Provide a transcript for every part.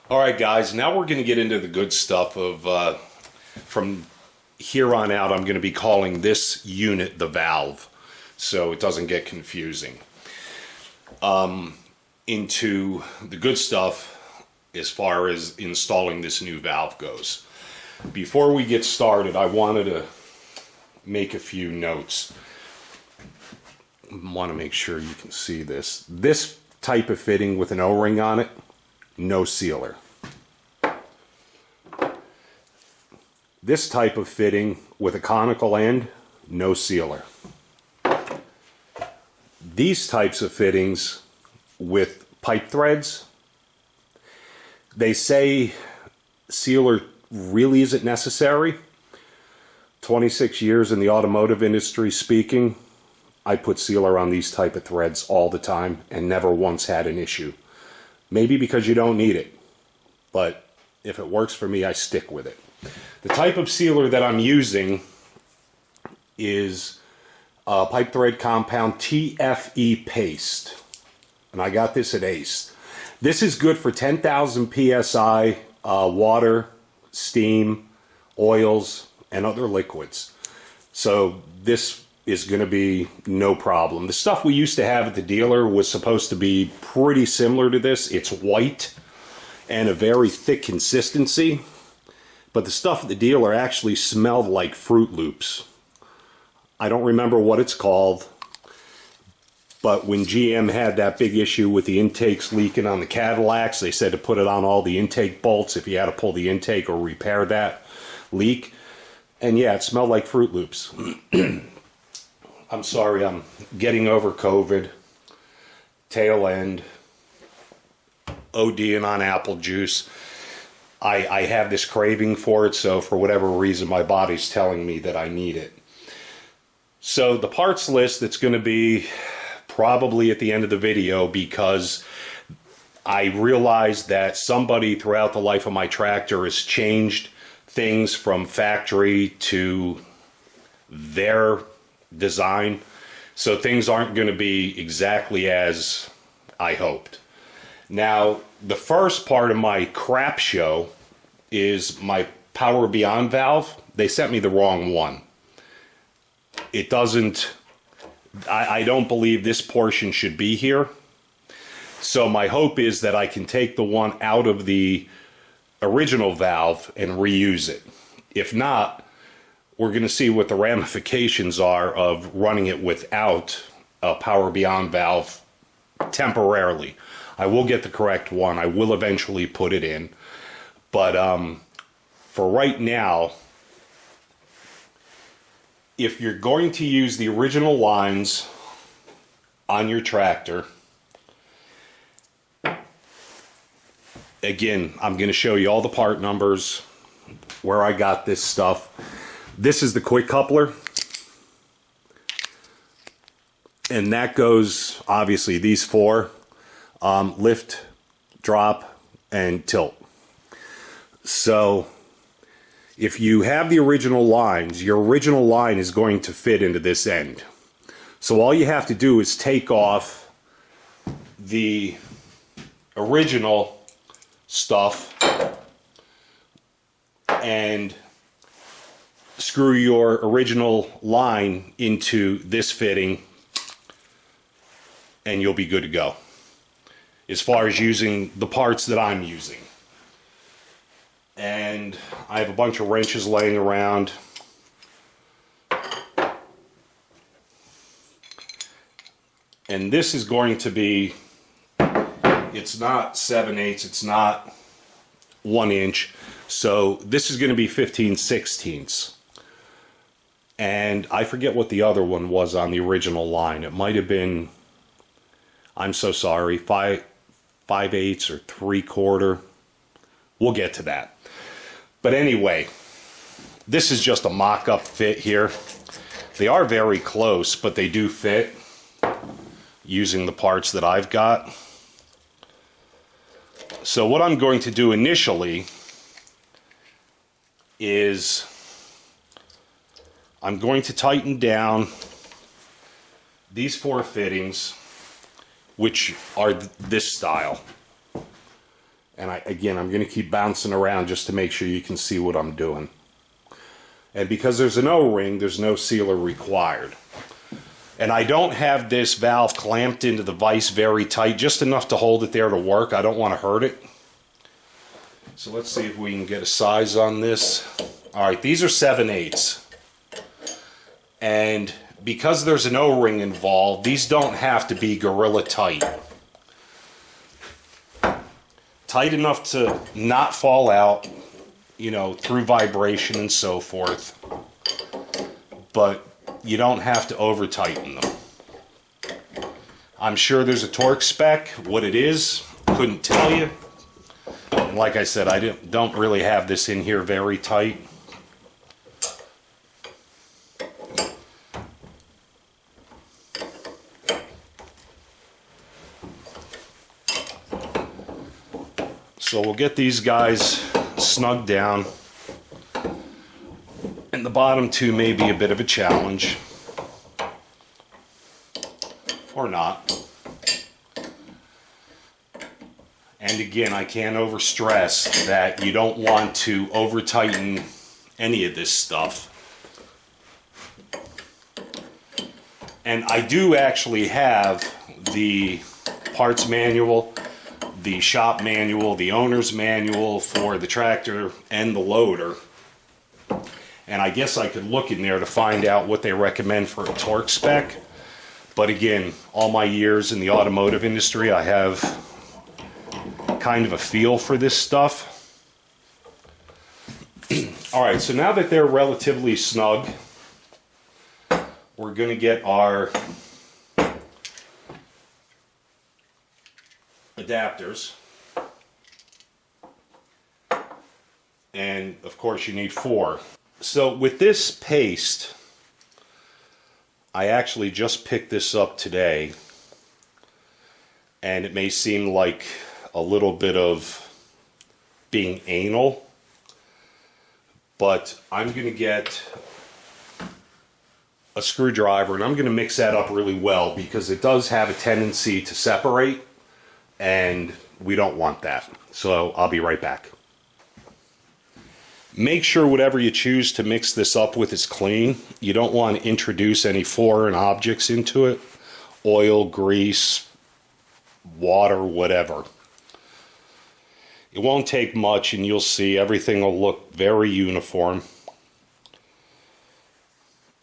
All right, guys, now we're going to get into the good stuff of, from here on out, I'm going to be calling this unit the valve, so it doesn't get confusing. Into the good stuff as far as installing this new valve goes. Before we get started, I wanted to make a few notes. I want to make sure you can see this. This type of fitting with an O-ring on it, no sealer. This type of fitting with a conical end, no sealer. These types of fittings with pipe threads, they say sealer really isn't necessary. 26 years in the automotive industry speaking, I put sealer on these type of threads all the time and never once had an issue. Maybe because you don't need it, but if it works for me, I stick with it. The type of sealer that I'm using is pipe thread compound TFE paste, and I got this at Ace. This is good for 10,000 psi water, steam, oils, and other liquids. So this is going to be no problem. The stuff we used to have at the dealer was supposed to be pretty similar to this. It's white and a very thick consistency, but the stuff at the dealer actually smelled like Fruit Loops. I don't remember what it's called, but when GM had that big issue with the intakes leaking on the Cadillacs, they said to put it on all the intake bolts if you had to pull the intake or repair that leak. And yeah, it smelled like Fruit Loops. I'm sorry, I'm getting over COVID, tail end, ODing on apple juice. I have this craving for it, so for whatever reason, my body's telling me that I need it. So the parts list that's going to be probably at the end of the video, because I realized that somebody throughout the life of my tractor has changed things from factory to their design, so things aren't going to be exactly as I hoped. Now, the first part of my crap show is my Power Beyond valve. They sent me the wrong one. It doesn't, I don't believe this portion should be here. So my hope is that I can take the one out of the original valve and reuse it. If not, we're going to see what the ramifications are of running it without a Power Beyond valve temporarily. I will get the correct one. I will eventually put it in. But for right now, if you're going to use the original lines on your tractor, again, I'm going to show you all the part numbers, where I got this stuff. This is the quick coupler. And that goes, obviously, these four. Lift, drop, and tilt. So if you have the original lines, your original line is going to fit into this end. So all you have to do is take off the original stuff and screw your original line into this fitting, and you'll be good to go as far as using the parts that I'm using. And I have a bunch of wrenches laying around. And this is going to be, it's not 7/8, it's not 1 inch. So this is going to be 15/16. And I forget what the other one was on the original line. It might have been, I'm so sorry, 5/8 or 3/4. We'll get to that. But anyway, this is just a mock-up fit here. They are very close, but they do fit using the parts that I've got. So what I'm going to do initially is I'm going to tighten down these four fittings, which are this style. And again, I'm going to keep bouncing around just to make sure you can see what I'm doing. And because there's an O-ring, there's no sealer required. And I don't have this valve clamped into the vise very tight, just enough to hold it there to work. I don't want to hurt it. So let's see if we can get a size on this. All right, these are 7/8. And because there's an O-ring involved, these don't have to be gorilla tight. Tight enough to not fall out, you know, through vibration and so forth. But you don't have to over tighten them. I'm sure there's a torque spec. What it is, couldn't tell you. And like I said, I don't really have this in here very tight. So we'll get these guys snugged down. And the bottom two may be a bit of a challenge. Or not. And again, I can't overstress that you don't want to over tighten any of this stuff. And I do actually have the parts manual, the shop manual, the owner's manual for the tractor and the loader. And I guess I could look in there to find out what they recommend for a torque spec. But again, all my years in the automotive industry, I have kind of a feel for this stuff. All right, so now that they're relatively snug, we're going to get our adapters. And of course you need 4. So with this paste, I actually just picked this up today, and it may seem like a little bit of being anal, but I'm going to get a screwdriver and I'm going to mix that up really well, because it does have a tendency to separate and we don't want that. So I'll be right back. Make sure whatever you choose to mix this up with is clean. You don't want to introduce any foreign objects into it. Oil, grease, water, whatever. It won't take much and you'll see everything will look very uniform.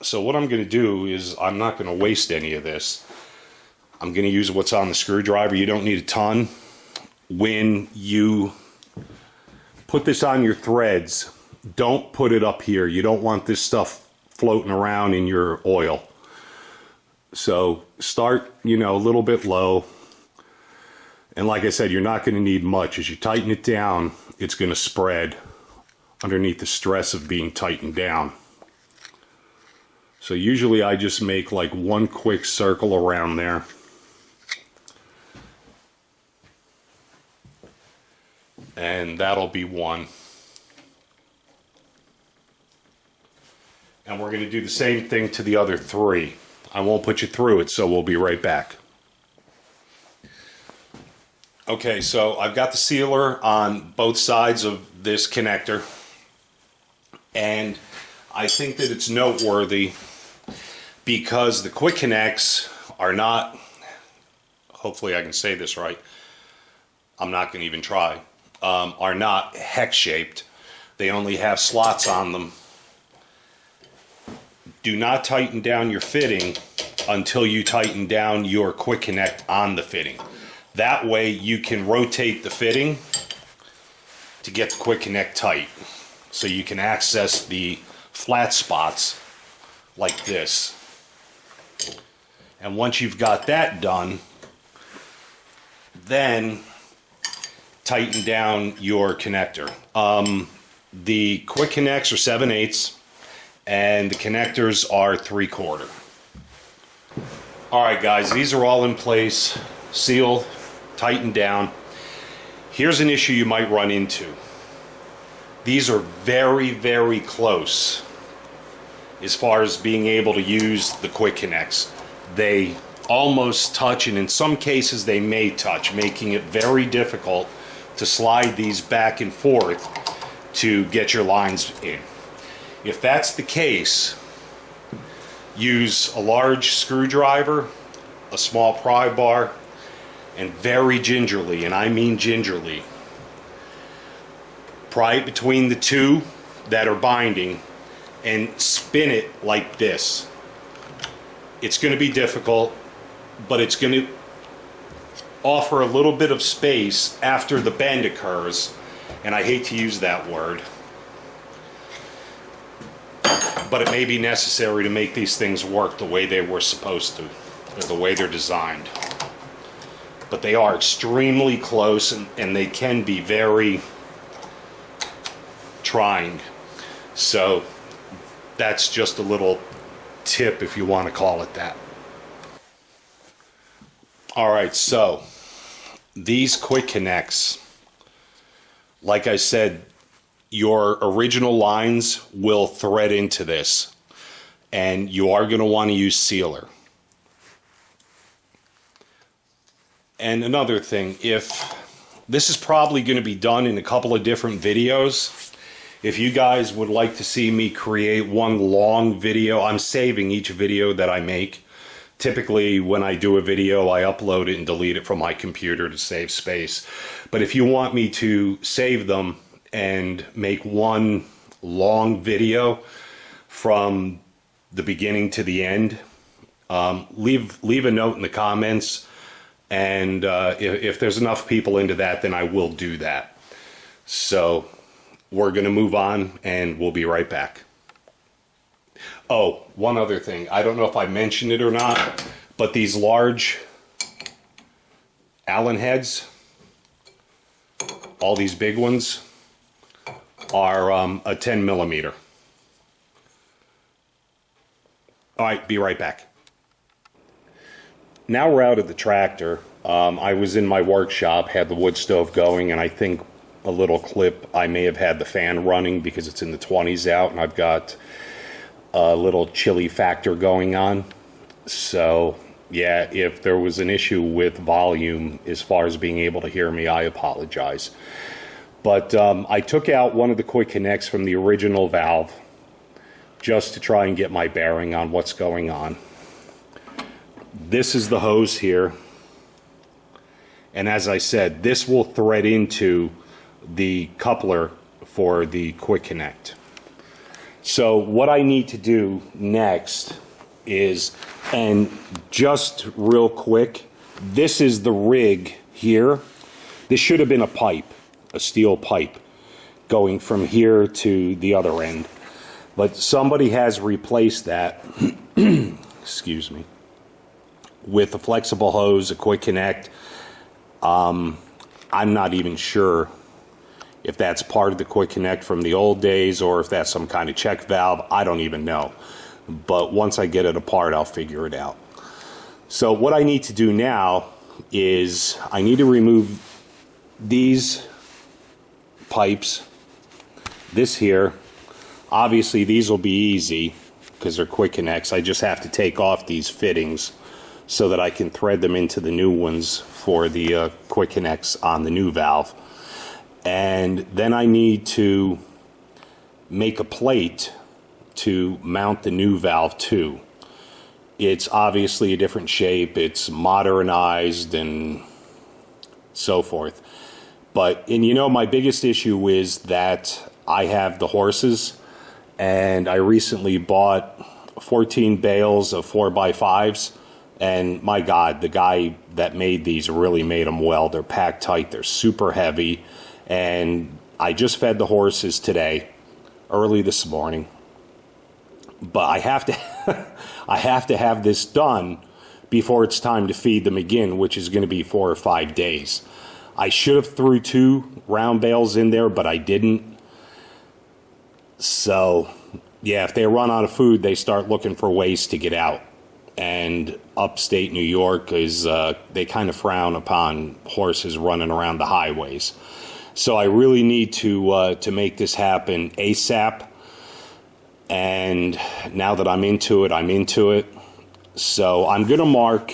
So what I'm going to do is I'm not going to waste any of this. I'm going to use what's on the screwdriver. You don't need a ton. When you put this on your threads, don't put it up here. You don't want this stuff floating around in your oil. So start, you know, a little bit low. And like I said, you're not going to need much. As you tighten it down, it's going to spread underneath the stress of being tightened down. So usually I just make like one quick circle around there. And that'll be one. And we're going to do the same thing to the other 3. I won't put you through it, so we'll be right back. Okay, so I've got the sealer on both sides of this connector. And I think that it's noteworthy because the quick connects are not, hopefully I can say this right, I'm not going to even try, are not hex shaped. They only have slots on them. Do not tighten down your fitting until you tighten down your quick connect on the fitting. That way you can rotate the fitting to get the quick connect tight, so you can access the flat spots like this. And once you've got that done, then tighten down your connector. The quick connects are 7/8 and the connectors are 3/4. All right guys, these are all in place, sealed, tightened down. Here's an issue you might run into. These are very, very close as far as being able to use the quick connects. They almost touch, and in some cases they may touch, making it very difficult to slide these back and forth to get your lines in. If that's the case, use a large screwdriver, a small pry bar, and very gingerly, and I mean gingerly, pry it between the two that are binding and spin it like this. It's going to be difficult, but it's going to offer a little bit of space after the bend occurs, and I hate to use that word, but it may be necessary to make these things work the way they were supposed to, or the way they're designed. But they are extremely close, and they can be very trying. So that's just a little tip, if you want to call it that. All right, so these quick connects, like I said, your original lines will thread into this, and you are going to want to use sealer. And another thing, if this is probably going to be done in a couple of different videos, if you guys would like to see me create one long video, I'm saving each video that I make. Typically, when I do a video, I upload it and delete it from my computer to save space. But if you want me to save them and make one long video from the beginning to the end, leave a note in the comments, and if there's enough people into that, then I will do that. So we're going to move on, and we'll be right back. Oh, one other thing. I don't know if I mentioned it or not, but these large Allen heads, all these big ones, are a 10 millimeter. All right, be right back. Now we're out at the tractor. I was in my workshop, had the wood stove going, and I think a little clip, I may have had the fan running because it's in the 20s out, and I've got a little chilly factor going on. So yeah, if there was an issue with volume as far as being able to hear me, I apologize. But I took out one of the quick connects from the original valve just to try and get my bearing on what's going on. This is the hose here, and as I said, this will thread into the coupler for the quick connect. So what I need to do next is, and just real quick, this is the rig here. This should have been a pipe, a steel pipe, going from here to the other end. But somebody has replaced that, excuse me, with a flexible hose, a quick connect. I'm not even sure if that's part of the quick connect from the old days or if that's some kind of check valve. I don't even know. But once I get it apart, I'll figure it out. So what I need to do now is I need to remove these pipes, this here. Obviously these will be easy because they're quick connects. I just have to take off these fittings so that I can thread them into the new ones for the quick connects on the new valve. And then I need to make a plate to mount the new valve to. It's obviously a different shape, it's modernized and so forth. But, and you know, my biggest issue is that I have the horses, and I recently bought 14 bales of 4x5s, and my God, the guy that made these really made them well. They're packed tight, they're super heavy, and I just fed the horses today, early this morning. But I have to I have to have this done before it's time to feed them again, which is going to be 4 or 5 days. I should have threw 2 round bales in there, but I didn't. So yeah, if they run out of food, they start looking for ways to get out. And upstate New York is they kind of frown upon horses running around the highways. So I really need to make this happen ASAP. And now that I'm into it, I'm into it. So I'm going to mark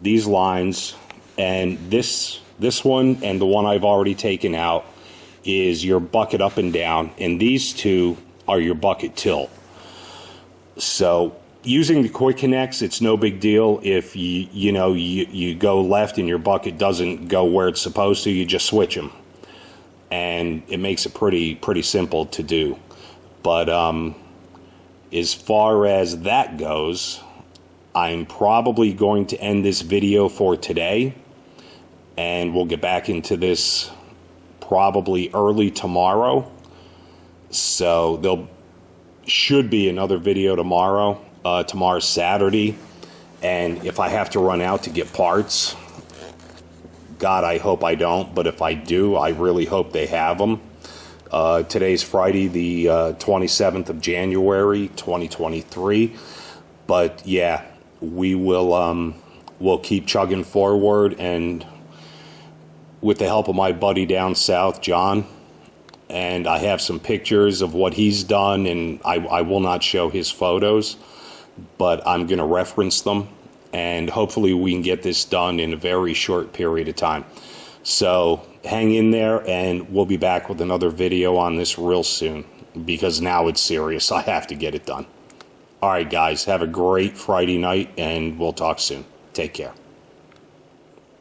these lines, and this This one and the one I've already taken out is your bucket up and down, and these two are your bucket tilt. So using the quick connects, it's no big deal. If you go left and your bucket doesn't go where it's supposed to, you just switch them, and it makes it pretty simple to do. But as far as that goes, I'm probably going to end this video for today, and we'll get back into this probably early tomorrow. So there should be another video tomorrow. Tomorrow's Saturday, and if I have to run out to get parts, God, I hope I don't, but if I do, I really hope they have them. Today's Friday, the 27th of January, 2023. But yeah, we will we'll keep chugging forward, and with the help of my buddy down south, John, and I have some pictures of what he's done, and I will not show his photos, but I'm going to reference them, and hopefully we can get this done in a very short period of time. So hang in there, and we'll be back with another video on this real soon, because now it's serious. I have to get it done. All right, guys, have a great Friday night, and we'll talk soon. Take care.